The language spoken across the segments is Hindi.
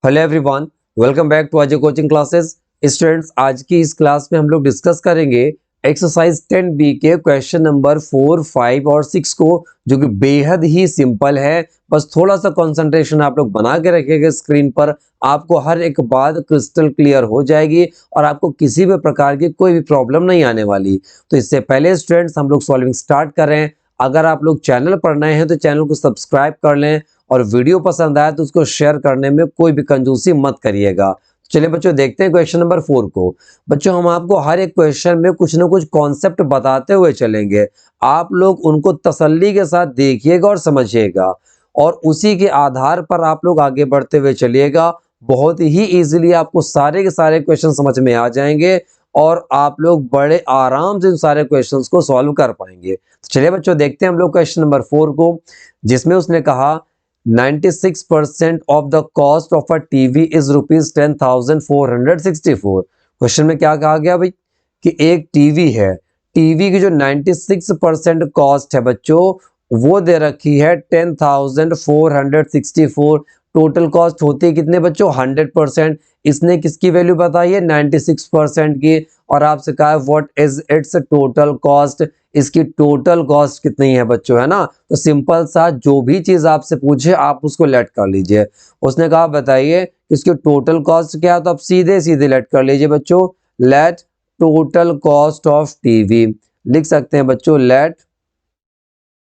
Hello everyone, welcome back to Ajay coaching classes. Students, आज की इस क्लास में हम लोग डिस्कस करेंगे एक्सरसाइज 10B के क्वेश्चन नंबर 4, 5 और 6 को, जो कि बेहद ही सिंपल है। बस थोड़ा सा कंसंट्रेशन आप लोग बना के रखिएगा स्क्रीन पर, आपको हर एक बात क्रिस्टल क्लियर हो जाएगी और आपको किसी भी प्रकार की कोई भी प्रॉब्लम नहीं आने वाली। तो इससे पहले स्टूडेंट्स, हम लोग सॉल्विंग स्टार्ट कर रहे हैं। अगर आप लोग चैनल पर नए हैं तो चैनल को सब्सक्राइब कर लें और वीडियो पसंद आया तो उसको शेयर करने में कोई भी कंजूसी मत करिएगा। चलिए बच्चों, देखते हैं क्वेश्चन नंबर 4 को। बच्चों, हम आपको हर एक क्वेश्चन में कुछ ना कुछ कॉन्सेप्ट बताते हुए चलेंगे। आप लोग उनको तसल्ली के साथ देखिएगा और समझिएगा, और उसी के आधार पर आप लोग आगे बढ़ते हुए चलिएगा। बहुत ही इजीली आपको सारे के सारे क्वेश्चन समझ में आ जाएंगे और आप लोग बड़े आराम से इन सारे क्वेश्चंस को सॉल्व कर पाएंगे। तो चलिए बच्चों, देखते हैं हम लोग क्वेश्चन नंबर 4 को, जिसमें उसने कहा 96% of the cost of a TV is rupees 10,464। Question में क्या कहा गया भाई कि एक टीवी है, टीवी की जो 96% कॉस्ट है बच्चों, वो दे रखी है 10,464। टोटल कॉस्ट होती है कितने बच्चों? 100%। इसने किसकी वैल्यू बताई है? 96% की। और आपसे कहा है what is it's total cost, इसकी टोटल कॉस्ट कितनी है बच्चों, है ना। तो सिंपल सा, जो भी चीज आपसे पूछे आप उसको लेट कर लीजिए। उसने कहा बताइए इसकी टोटल कॉस्ट क्या है, तो आप सीधे सीधे लेट कर लीजिए बच्चों। Let total cost of TV, लिख सकते हैं बच्चों, let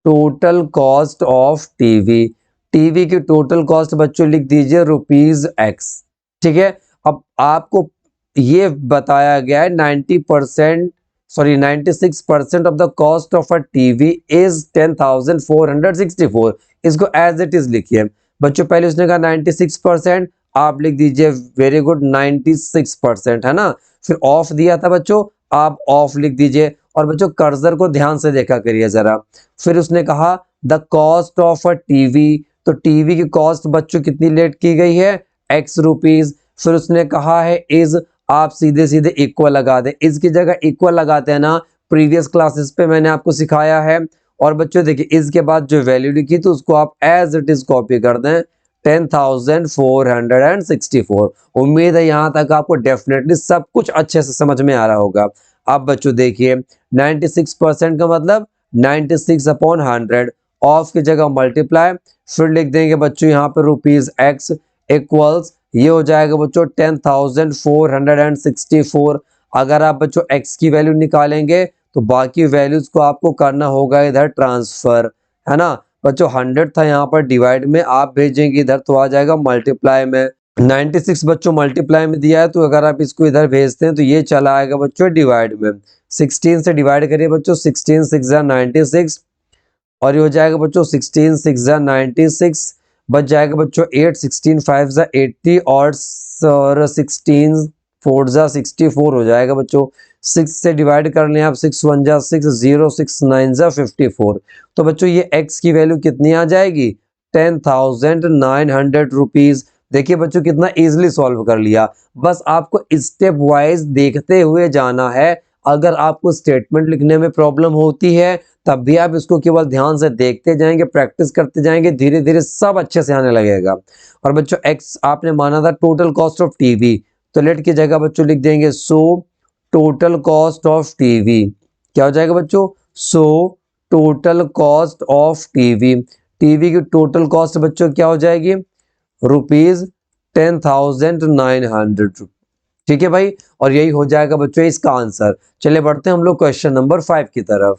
total cost of TV. TV की टोटल कॉस्ट बच्चों लिख दीजिए ₹X। ठीक है। अब आपको ये बताया गया है 96% of the cost of a TV is 10,464। इसको एज इट इज लिखिए बच्चों। पहले उसने कहा 96%, आप लिख दीजिए वेरी गुड 96%, है ना। फिर ऑफ दिया था बच्चों, आप ऑफ लिख दीजिए। और बच्चों कर्सर को ध्यान से देखा करिए जरा। फिर उसने कहा the cost of a TV, तो टीवी की कॉस्ट बच्चों कितनी लेट की गई है? ₹X। फिर उसने कहा है इज, आप सीधे सीधे इक्वल लगा दें। इस की जगह इक्वल लगाते हैं ना, प्रीवियस क्लासेस पे मैंने आपको सिखाया है। और बच्चों देखिए, इस के बाद जो वैल्यू लिखी तो उसको आप एज इट इज कॉपी कर दें, 10,464। उम्मीद है यहाँ तक आपको डेफिनेटली सब कुछ अच्छे से समझ में आ रहा होगा। अब बच्चों देखिए, 96% का मतलब 96/100, ऑफ की जगह मल्टीप्लाई, फिर लिख देंगे बच्चों यहाँ पे ₹X इक्वल्स, ये हो जाएगा बच्चों 10,464। अगर आप बच्चों x की वैल्यू निकालेंगे तो बाकी वैल्यूज को आपको करना होगा इधर ट्रांसफर, है ना। बच्चों 100 था यहाँ पर डिवाइड में, आप भेजेंगे इधर तो आ जाएगा मल्टीप्लाई में। 96 बच्चों मल्टीप्लाई में दिया है, तो अगर आप इसको इधर भेजते हैं तो ये चला आएगा बच्चों डिवाइड में। 16 से डिवाइड करिए बच्चों, 16 6 96, और ये हो जाएगा बच्चों 16 6 96, बच जाएगा बच्चों 8, 16 5 80, और 16 4 64 हो जाएगा बच्चों। 6 से डिवाइड कर लें आप, 6 1 6 0 6 9 54। तो बच्चों ये x की वैल्यू कितनी आ जाएगी? 10,900 रुपीज। देखिए बच्चों कितना इजीली सॉल्व कर लिया। बस आपको स्टेप वाइज देखते हुए जाना है। अगर आपको स्टेटमेंट लिखने में प्रॉब्लम होती है तब भी आप इसको केवल ध्यान से देखते जाएंगे, प्रैक्टिस करते जाएंगे, धीरे धीरे सब अच्छे से आने लगेगा। और बच्चों x आपने माना था टोटल कॉस्ट ऑफ टीवी, तो लेट की जगह बच्चों लिख देंगे so total cost of TV. क्या हो जाएगा बच्चों? So total cost of TV. TV की टोटल कॉस्ट बच्चों क्या हो जाएगी? ₹10,900। ठीक है भाई, और यही हो जाएगा बच्चों इसका आंसर। चलिए बढ़ते हैं हम लोग क्वेश्चन नंबर 5 की तरफ।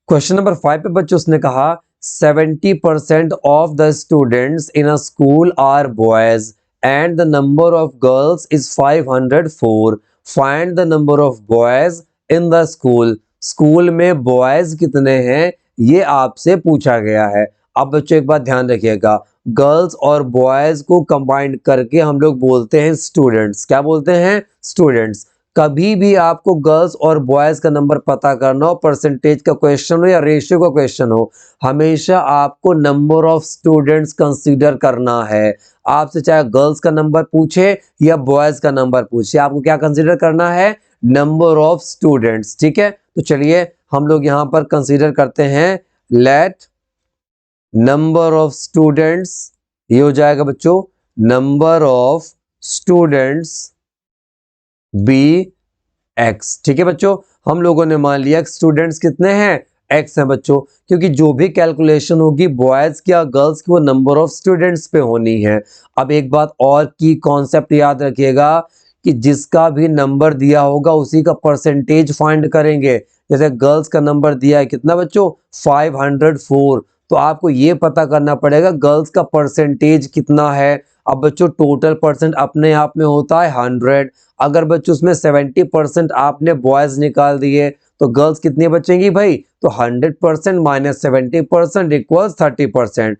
क्वेश्चन नंबर 5 पे बच्चों उसने कहा 70% of the students in a school are boys and the number of girls is 504। Find the number of boys in the school. School में बॉयज कितने हैं ये आपसे पूछा गया है। अब बच्चों एक बात ध्यान रखिएगा, गर्ल्स और बॉयज को कंबाइंड करके हम लोग बोलते हैं स्टूडेंट्स। क्या बोलते हैं? स्टूडेंट्स। कभी भी आपको गर्ल्स और बॉयज का नंबर पता करना हो, परसेंटेज का क्वेश्चन हो या रेशियो का क्वेश्चन हो, हमेशा आपको नंबर ऑफ स्टूडेंट्स कंसीडर करना है। आपसे चाहे गर्ल्स का नंबर पूछे या बॉयज का नंबर पूछे, आपको क्या कंसीडर करना है? Number of students. ठीक है, तो चलिए हम लोग यहां पर कंसीडर करते हैं, लेट नंबर ऑफ स्टूडेंट्स, ये हो जाएगा बच्चों number of students be x. ठीक है बच्चों, हम लोगों ने मान लिया स्टूडेंट्स कितने हैं, एक्स हैं बच्चों, क्योंकि जो भी कैलकुलेशन होगी बॉयज की या गर्ल्स की वो नंबर ऑफ स्टूडेंट्स पे होनी है। अब एक बात और की कॉन्सेप्ट याद रखिएगा कि जिसका भी नंबर दिया होगा उसी का परसेंटेज फाइंड करेंगे। जैसे गर्ल्स का नंबर दिया है कितना बच्चों, 504, तो आपको ये पता करना पड़ेगा गर्ल्स का परसेंटेज कितना है। अब बच्चों टोटल परसेंट अपने आप में होता है 100, अगर बच्चों उसमें 70% आपने बॉयज निकाल दिए तो गर्ल्स कितनी बचेंगी भाई, तो 100% माइनस 70% इक्वल्स 30%।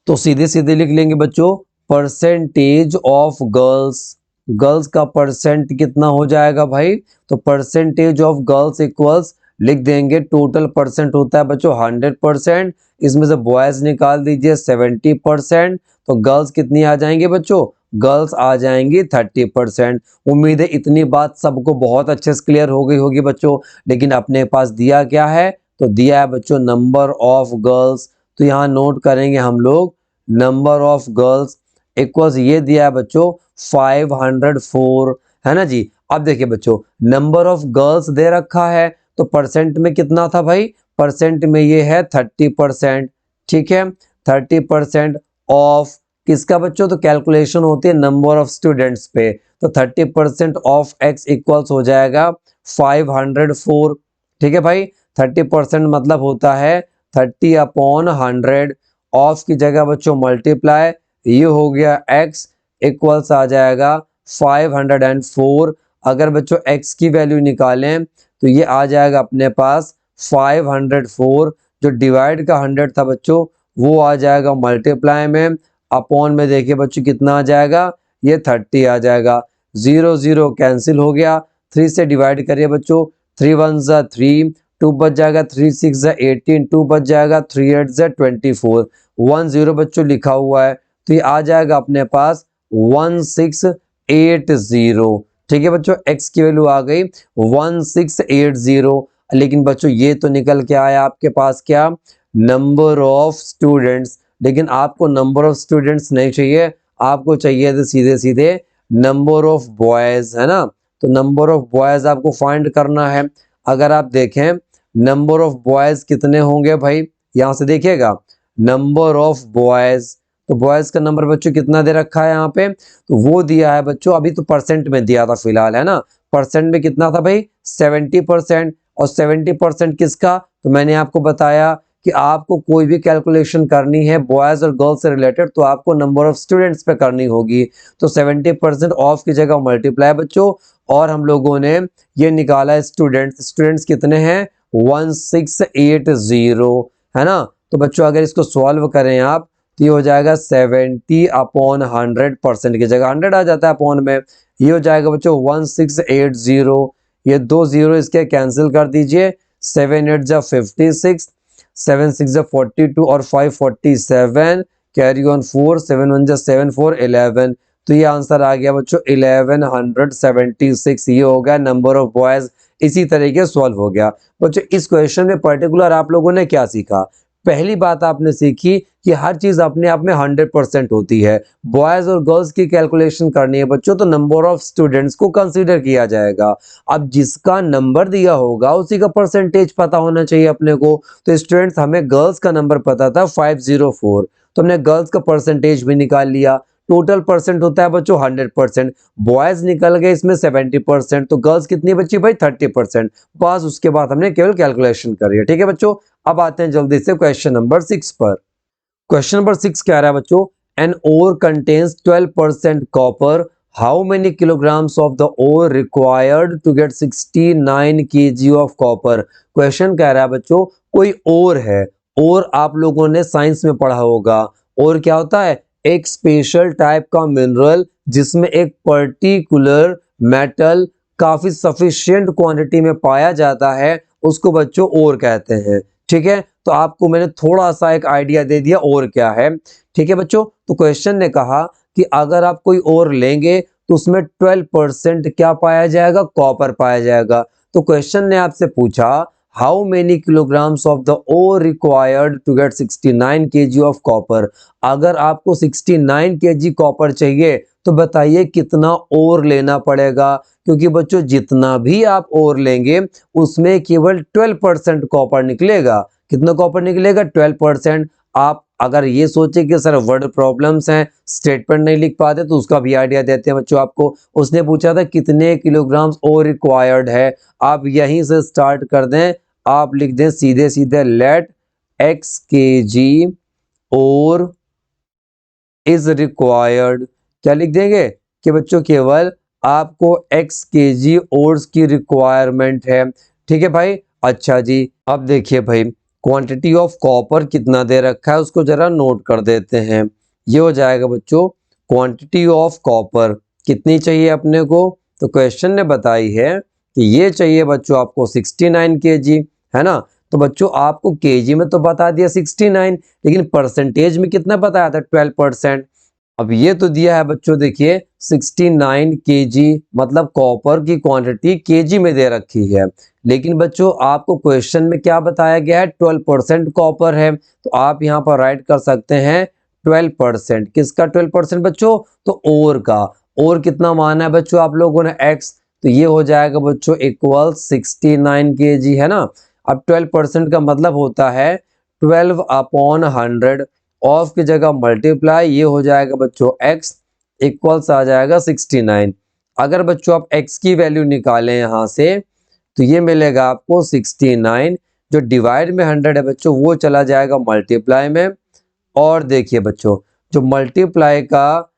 तो सीधे सीधे लिख लेंगे बच्चों परसेंटेज ऑफ गर्ल्स, गर्ल्स का परसेंट कितना हो जाएगा भाई, तो परसेंटेज ऑफ गर्ल्स इक्वल्स लिख देंगे, टोटल परसेंट होता है बच्चों 100%, इसमें से बॉयज निकाल दीजिए 70%, तो गर्ल्स कितनी आ जाएंगे बच्चों, गर्ल्स आ जाएंगी 30%। उम्मीद है इतनी बात सबको बहुत अच्छे से क्लियर हो गई होगी बच्चों। लेकिन अपने पास दिया क्या है, तो दिया है बच्चों नंबर ऑफ गर्ल्स, तो यहाँ नोट करेंगे हम लोग नंबर ऑफ गर्ल्स इक्वल्स ये दिया है बच्चों 504, है ना जी। अब देखिए बच्चों नंबर ऑफ गर्ल्स दे रखा है तो परसेंट में कितना था भाई, परसेंट में ये है 30%। ठीक है, 30% ऑफ किसका बच्चों, तो कैलकुलेशन होती है नंबर ऑफ स्टूडेंट्स पे, तो 30% ऑफ एक्स इक्वल्स हो जाएगा 504। ठीक है भाई, 30% मतलब होता है 30/100, ऑफ की जगह बच्चों मल्टीप्लाई, ये हो गया x इक्वल्स आ जाएगा 504। अगर बच्चों x की वैल्यू निकालें तो ये आ जाएगा अपने पास 504, जो डिवाइड का 100 था बच्चों वो आ जाएगा मल्टीप्लाई में, अपॉन में देखिए बच्चों कितना आ जाएगा, ये 30 आ जाएगा। 0 0 कैंसिल हो गया, 3 से डिवाइड करिए बच्चों, 3 1 ज़ा 3, 2 बच जाएगा, 3 6 ज़ा 18, 2 बच जाएगा, 3 8 ज़ा 24, 1 0 बच्चों लिखा हुआ है, तो ये आ जाएगा अपने पास 1680। ठीक है बच्चों, x की वैल्यू आ गई 1680। लेकिन बच्चों ये तो निकल के आया आपके पास क्या, नंबर ऑफ स्टूडेंट्स, लेकिन आपको नंबर ऑफ स्टूडेंट्स नहीं चाहिए, आपको चाहिए तो सीधे सीधे नंबर ऑफ बॉयज, है ना। तो नंबर ऑफ बॉयज आपको फाइंड करना है। अगर आप देखें नंबर ऑफ बॉयज कितने होंगे भाई, यहां से देखिएगा नंबर ऑफ बॉयज, तो बॉयज का नंबर बच्चों कितना दे रखा है यहाँ पे, तो वो दिया है बच्चों, अभी तो परसेंट में दिया था फिलहाल, है ना। परसेंट में कितना था भाई 70%, और 70% किसका, तो मैंने आपको बताया कि आपको कोई भी कैलकुलेशन करनी है बॉयज और गर्ल्स से रिलेटेड तो आपको नंबर ऑफ स्टूडेंट्स पे करनी होगी, तो 70% ऑफ की जगह मल्टीप्लाई बच्चों, और हम लोगों ने ये निकाला है स्टूडेंट्स, स्टूडेंट्स कितने हैं 1680, है ना। तो बच्चों अगर इसको सॉल्व करें आप तो ये हो जाएगा 70/100, की जगह 100 आ जाता है अपॉन में, ये हो जाएगा बच्चों 1680, ये 2 0 इसके कैंसिल कर दीजिए, 7 8 जा 56, 7 6 जा 42 और 5 47, कैरी ऑन 4, 7 1 जा 7 4 11, तो ये आंसर आ गया बच्चों 1176, ये हो गया नंबर ऑफ बॉयज। इसी तरीके सॉल्व हो गया बच्चों। इस क्वेश्चन में पर्टिकुलर आप लोगों ने क्या सीखा, पहली बात आपने सीखी कि हर चीज अपने आप में 100% होती है, बॉयज और गर्ल्स की कैलकुलेशन करनी है बच्चों तो नंबर ऑफ स्टूडेंट्स को कंसीडर किया जाएगा। अब जिसका नंबर दिया होगा उसी का परसेंटेज पता होना चाहिए अपने को, तो स्टूडेंट्स हमें गर्ल्स का नंबर पता था 504, तो हमने गर्ल्स का परसेंटेज भी निकाल लिया, टोटल परसेंट होता है बच्चों 100%, बॉयज निकल गए इसमें 70%, तो गर्ल्स कितनी बची भाई 30%, बस उसके बाद हमने केवल कैलकुलेशन करी है। ठीक है बच्चों, अब आते हैं जल्दी से क्वेश्चन नंबर 6 पर। क्वेश्चन नंबर 6 क्या रहा है बच्चों, an ore contains 12% copper, how many kilograms of the ore required to get 69 kg of copper. Question कह रहा है बच्चों कोई ओर है, ओर आप लोगों ने साइंस में पढ़ा होगा, ओर क्या होता है, एक स्पेशल टाइप का मिनरल जिसमें एक पर्टिकुलर मेटल काफी सफिशिएंट क्वांटिटी में पाया जाता है, उसको बच्चों ओर कहते हैं। ठीक है, तो आपको मैंने थोड़ा सा एक आइडिया दे दिया और क्या है। ठीक है बच्चों, तो क्वेश्चन ने कहा कि अगर आप कोई और लेंगे तो उसमें 12% क्या पाया जाएगा, कॉपर पाया जाएगा। तो क्वेश्चन ने आपसे पूछा how many kilograms of the ore required to get 69 kg of copper. अगर आपको 69 kg कॉपर चाहिए तो बताइए कितना और लेना पड़ेगा, क्योंकि बच्चों जितना भी आप और लेंगे उसमें केवल 12% कॉपर निकलेगा। कितना कॉपर निकलेगा? 12%। आप अगर ये सोचे कि सर वर्ड प्रॉब्लम्स हैं, स्टेटमेंट नहीं लिख पाते, तो उसका भी आइडिया देते हैं बच्चों आपको। उसने पूछा था कितने किलोग्राम्स और रिक्वायर्ड है, आप यहीं से स्टार्ट कर दें। आप लिख दें सीधे सीधे लेट x kg और इज रिक्वायर्ड। क्या लिख देंगे कि बच्चों केवल आपको x kg ओर्स की रिक्वायरमेंट है। ठीक है भाई। अच्छा जी, अब देखिए भाई क्वांटिटी ऑफ कॉपर कितना दे रखा है उसको जरा नोट कर देते हैं। ये हो जाएगा बच्चों क्वांटिटी ऑफ कॉपर कितनी चाहिए अपने को, तो क्वेश्चन ने बताई है कि ये चाहिए बच्चों आपको 69 kg, है ना। तो बच्चों आपको केजी में तो बता दिया 69, लेकिन परसेंटेज में कितना बताया था? 12%। अब ये तो दिया है बच्चों, देखिए 69 kg मतलब कॉपर की क्वांटिटी केजी में दे रखी है, लेकिन बच्चों आपको क्वेश्चन में क्या बताया गया है? 12% कॉपर है, तो आप यहाँ पर राइट कर सकते हैं 12%। किसका 12% बच्चों? तो और का। और कितना माना है बच्चों आप लोगों ने? x, तो ये हो जाएगा बच्चों इक्वल 69 kg, है ना। अब 12% का मतलब होता है 12/100, ऑफ की जगह मल्टीप्लाई, ये हो जाएगा बच्चों x इक्वल्स आ जाएगा 69। अगर बच्चों आप x की वैल्यू निकालें यहाँ से तो ये मिलेगा आपको 69, जो डिवाइड में 100 है बच्चों वो चला जाएगा मल्टीप्लाई में। और देखिए बच्चों जो मल्टीप्लाई का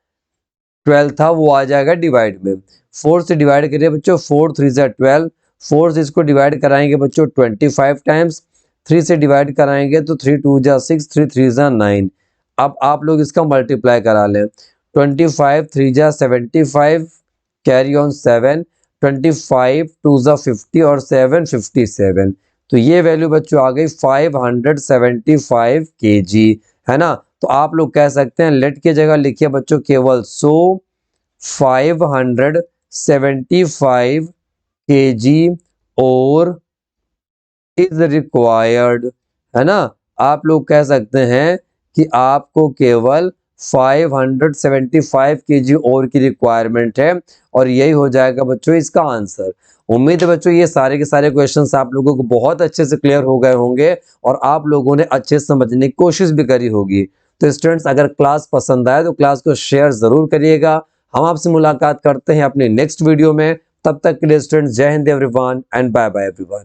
12 था वो आ जाएगा डिवाइड में। 4 से डिवाइड करिए बच्चों, 4 3 जा 12, 4 से इसको डिवाइड कराएंगे बच्चों 25 टाइम्स, 3 से डिवाइड कराएंगे तो 3 2 जा 6, 3 3 जा 9। अब आप लोग इसका मल्टीप्लाई करा लें, 25 3 जा 75, कैरी ऑन 7, 25 2 जा 50 और 7 57। तो ये वैल्यू बच्चों आ गई 575 kg, है ना। तो आप लोग कह सकते हैं लेट की जगह लिखिए बच्चों केवल 575 kg और इज रिक्वायर्ड, है ना। आप लोग कह सकते हैं कि आपको केवल 575 kg और की रिक्वायरमेंट है, और यही हो जाएगा बच्चों इसका आंसर। उम्मीद है बच्चों ये सारे के सारे क्वेश्चंस आप लोगों को बहुत अच्छे से क्लियर हो गए होंगे और आप लोगों ने अच्छे से समझने की कोशिश भी करी होगी। तो स्टूडेंट्स अगर क्लास पसंद आए तो क्लास को शेयर जरूर करिएगा। हम आपसे मुलाकात करते हैं अपने नेक्स्ट वीडियो में। तब तक के लिए students Jai Hind everyone and bye bye everyone.